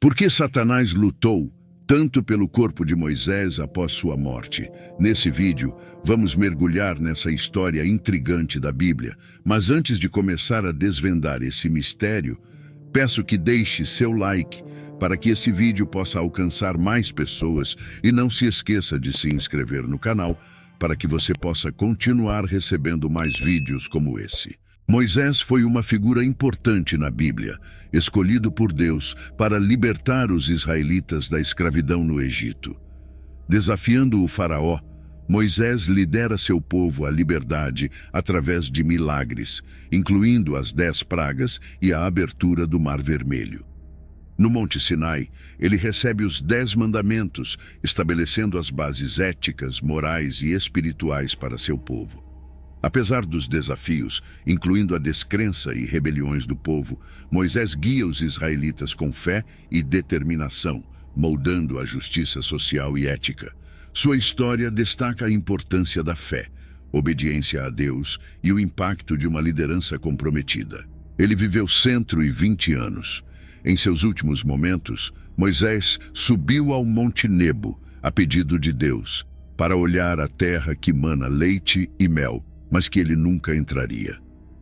Por que Satanás lutou tanto pelo corpo de Moisés após sua morte? Nesse vídeo, vamos mergulhar nessa história intrigante da Bíblia, mas antes de começar a desvendar esse mistério, peço que deixe seu like para que esse vídeo possa alcançar mais pessoas e não se esqueça de se inscrever no canal para que você possa continuar recebendo mais vídeos como esse. Moisés foi uma figura importante na Bíblia, escolhido por Deus para libertar os israelitas da escravidão no Egito. Desafiando o faraó, Moisés lidera seu povo à liberdade através de milagres, incluindo as 10 pragas e a abertura do Mar Vermelho. No Monte Sinai, ele recebe os 10 mandamentos, estabelecendo as bases éticas, morais e espirituais para seu povo. Apesar dos desafios, incluindo a descrença e rebeliões do povo, Moisés guia os israelitas com fé e determinação, moldando a justiça social e ética. Sua história destaca a importância da fé, obediência a Deus e o impacto de uma liderança comprometida. Ele viveu 120 anos. Em seus últimos momentos, Moisés subiu ao Monte Nebo, a pedido de Deus, para olhar a terra que mana leite e mel, mas que ele nunca entraria.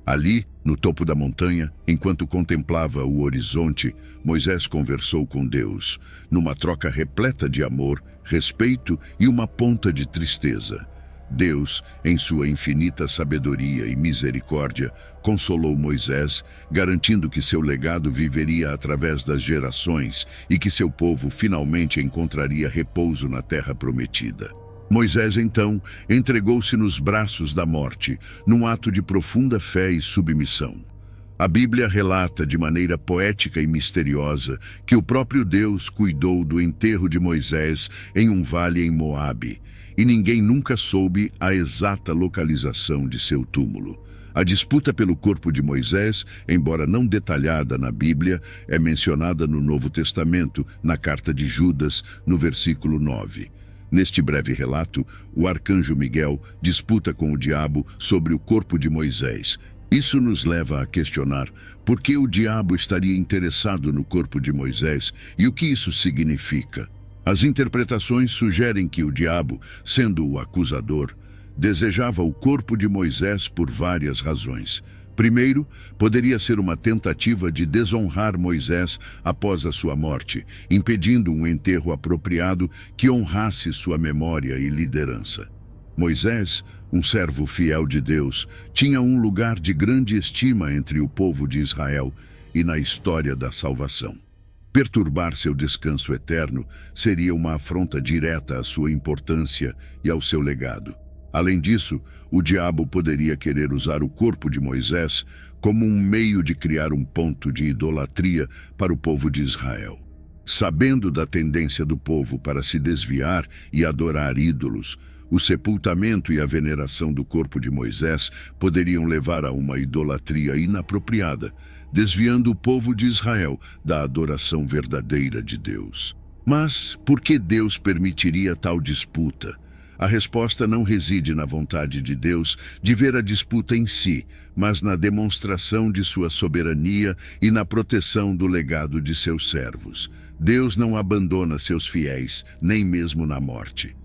Ali, no topo da montanha, enquanto contemplava o horizonte, Moisés conversou com Deus, numa troca repleta de amor, respeito e uma ponta de tristeza. Deus, em sua infinita sabedoria e misericórdia, consolou Moisés, garantindo que seu legado viveria através das gerações e que seu povo finalmente encontraria repouso na terra prometida. Moisés, então, entregou-se nos braços da morte, num ato de profunda fé e submissão. A Bíblia relata de maneira poética e misteriosa que o próprio Deus cuidou do enterro de Moisés em um vale em Moabe, e ninguém nunca soube a exata localização de seu túmulo. A disputa pelo corpo de Moisés, embora não detalhada na Bíblia, é mencionada no Novo Testamento, na carta de Judas, no versículo 9. Neste breve relato, o arcanjo Miguel disputa com o diabo sobre o corpo de Moisés. Isso nos leva a questionar por que o diabo estaria interessado no corpo de Moisés e o que isso significa. As interpretações sugerem que o diabo, sendo o acusador, desejava o corpo de Moisés por várias razões. Primeiro, poderia ser uma tentativa de desonrar Moisés após a sua morte, impedindo um enterro apropriado que honrasse sua memória e liderança. Moisés, um servo fiel de Deus, tinha um lugar de grande estima entre o povo de Israel e na história da salvação. Perturbar seu descanso eterno seria uma afronta direta à sua importância e ao seu legado. Além disso, o diabo poderia querer usar o corpo de Moisés como um meio de criar um ponto de idolatria para o povo de Israel. Sabendo da tendência do povo para se desviar e adorar ídolos, o sepultamento e a veneração do corpo de Moisés poderiam levar a uma idolatria inapropriada, desviando o povo de Israel da adoração verdadeira de Deus. Mas por que Deus permitiria tal disputa? A resposta não reside na vontade de Deus de ver a disputa em si, mas na demonstração de sua soberania e na proteção do legado de seus servos. Deus não abandona seus fiéis, nem mesmo na morte.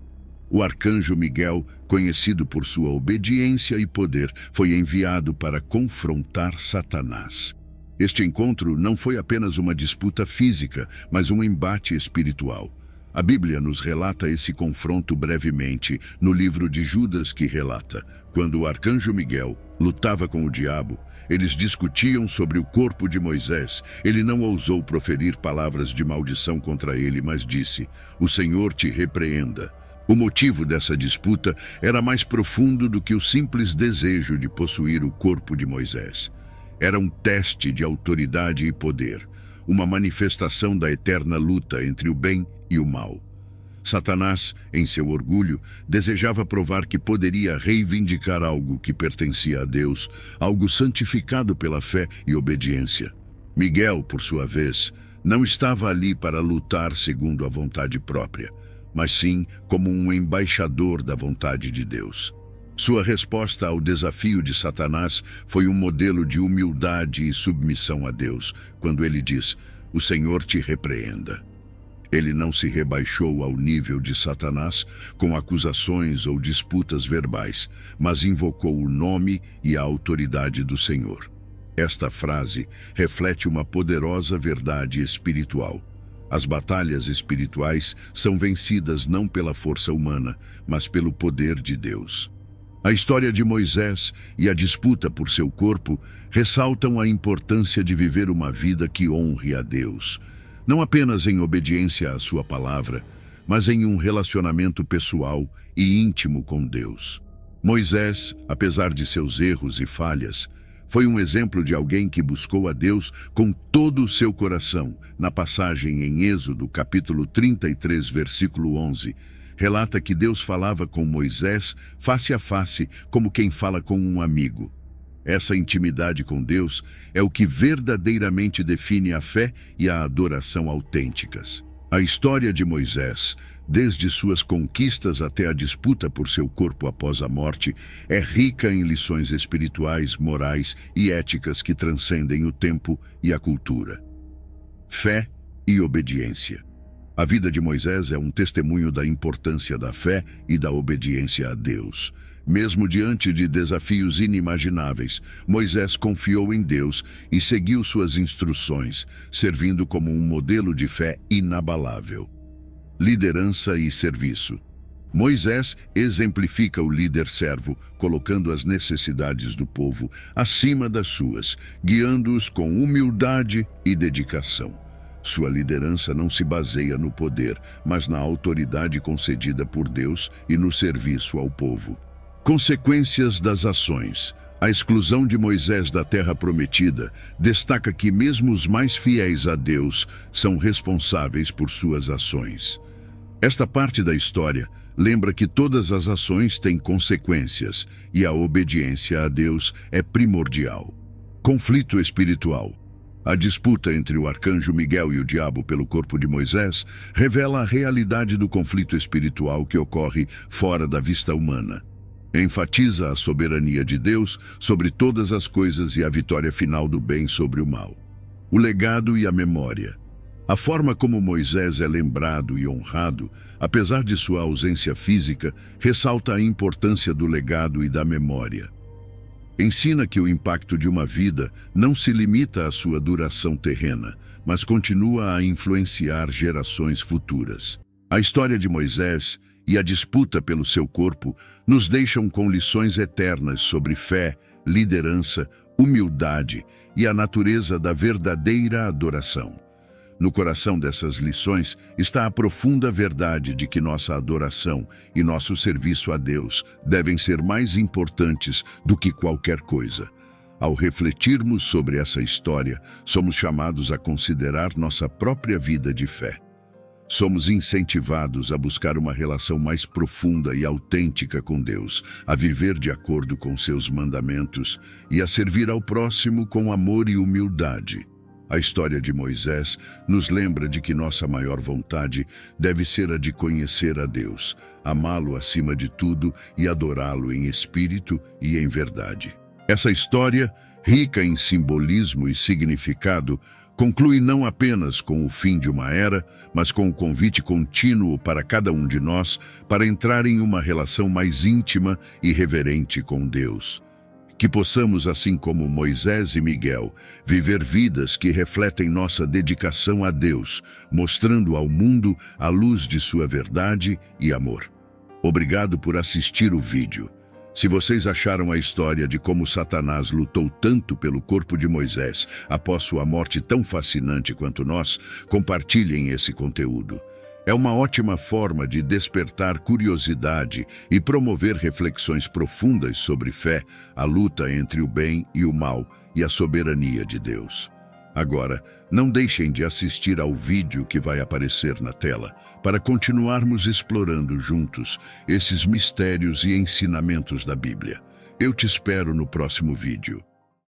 O arcanjo Miguel, conhecido por sua obediência e poder, foi enviado para confrontar Satanás. Este encontro não foi apenas uma disputa física, mas um embate espiritual. A Bíblia nos relata esse confronto brevemente no livro de Judas, que relata: quando o arcanjo Miguel lutava com o diabo, eles discutiam sobre o corpo de Moisés. Ele não ousou proferir palavras de maldição contra ele, mas disse: "O Senhor te repreenda." O motivo dessa disputa era mais profundo do que o simples desejo de possuir o corpo de Moisés. Era um teste de autoridade e poder, uma manifestação da eterna luta entre o bem e o mal. Satanás, em seu orgulho, desejava provar que poderia reivindicar algo que pertencia a Deus, algo santificado pela fé e obediência. Miguel, por sua vez, não estava ali para lutar segundo a vontade própria, mas sim como um embaixador da vontade de Deus. Sua resposta ao desafio de Satanás foi um modelo de humildade e submissão a Deus, quando ele diz: O Senhor te repreenda. Ele não se rebaixou ao nível de Satanás com acusações ou disputas verbais, mas invocou o nome e a autoridade do Senhor. Esta frase reflete uma poderosa verdade espiritual. As batalhas espirituais são vencidas não pela força humana, mas pelo poder de Deus. A história de Moisés e a disputa por seu corpo ressaltam a importância de viver uma vida que honre a Deus, não apenas em obediência à sua palavra, mas em um relacionamento pessoal e íntimo com Deus. Moisés, apesar de seus erros e falhas, foi um exemplo de alguém que buscou a Deus com todo o seu coração. Na passagem em Êxodo, capítulo 33, versículo 11, relata que Deus falava com Moisés face a face, como quem fala com um amigo. Essa intimidade com Deus é o que verdadeiramente define a fé e a adoração autênticas. A história de Moisés, desde suas conquistas até a disputa por seu corpo após a morte, é rica em lições espirituais, morais e éticas que transcendem o tempo e a cultura. Fé e obediência. A vida de Moisés é um testemunho da importância da fé e da obediência a Deus. Mesmo diante de desafios inimagináveis, Moisés confiou em Deus e seguiu suas instruções, servindo como um modelo de fé inabalável. Liderança e serviço. Moisés exemplifica o líder servo, colocando as necessidades do povo acima das suas, guiando-os com humildade e dedicação. Sua liderança não se baseia no poder, mas na autoridade concedida por Deus e no serviço ao povo. Consequências das ações. A exclusão de Moisés da terra prometida destaca que mesmo os mais fiéis a Deus são responsáveis por suas ações. Esta parte da história lembra que todas as ações têm consequências e a obediência a Deus é primordial. Conflito espiritual. A disputa entre o arcanjo Miguel e o diabo pelo corpo de Moisés revela a realidade do conflito espiritual que ocorre fora da vista humana. Enfatiza a soberania de Deus sobre todas as coisas e a vitória final do bem sobre o mal. O legado e a memória. A forma como Moisés é lembrado e honrado, apesar de sua ausência física, ressalta a importância do legado e da memória. Ensina que o impacto de uma vida não se limita à sua duração terrena, mas continua a influenciar gerações futuras. A história de Moisés e a disputa pelo seu corpo nos deixam com lições eternas sobre fé, liderança, humildade e a natureza da verdadeira adoração. No coração dessas lições está a profunda verdade de que nossa adoração e nosso serviço a Deus devem ser mais importantes do que qualquer coisa. Ao refletirmos sobre essa história, somos chamados a considerar nossa própria vida de fé. Somos incentivados a buscar uma relação mais profunda e autêntica com Deus, a viver de acordo com seus mandamentos e a servir ao próximo com amor e humildade. A história de Moisés nos lembra de que nossa maior vontade deve ser a de conhecer a Deus, amá-lo acima de tudo e adorá-lo em espírito e em verdade. Essa história, rica em simbolismo e significado, conclui não apenas com o fim de uma era, mas com o convite contínuo para cada um de nós para entrar em uma relação mais íntima e reverente com Deus. Que possamos, assim como Moisés e Miguel, viver vidas que refletem nossa dedicação a Deus, mostrando ao mundo a luz de sua verdade e amor. Obrigado por assistir o vídeo. Se vocês acharam a história de como Satanás lutou tanto pelo corpo de Moisés após sua morte tão fascinante quanto nós, compartilhem esse conteúdo. É uma ótima forma de despertar curiosidade e promover reflexões profundas sobre fé, a luta entre o bem e o mal e a soberania de Deus. Agora, não deixem de assistir ao vídeo que vai aparecer na tela para continuarmos explorando juntos esses mistérios e ensinamentos da Bíblia. Eu te espero no próximo vídeo.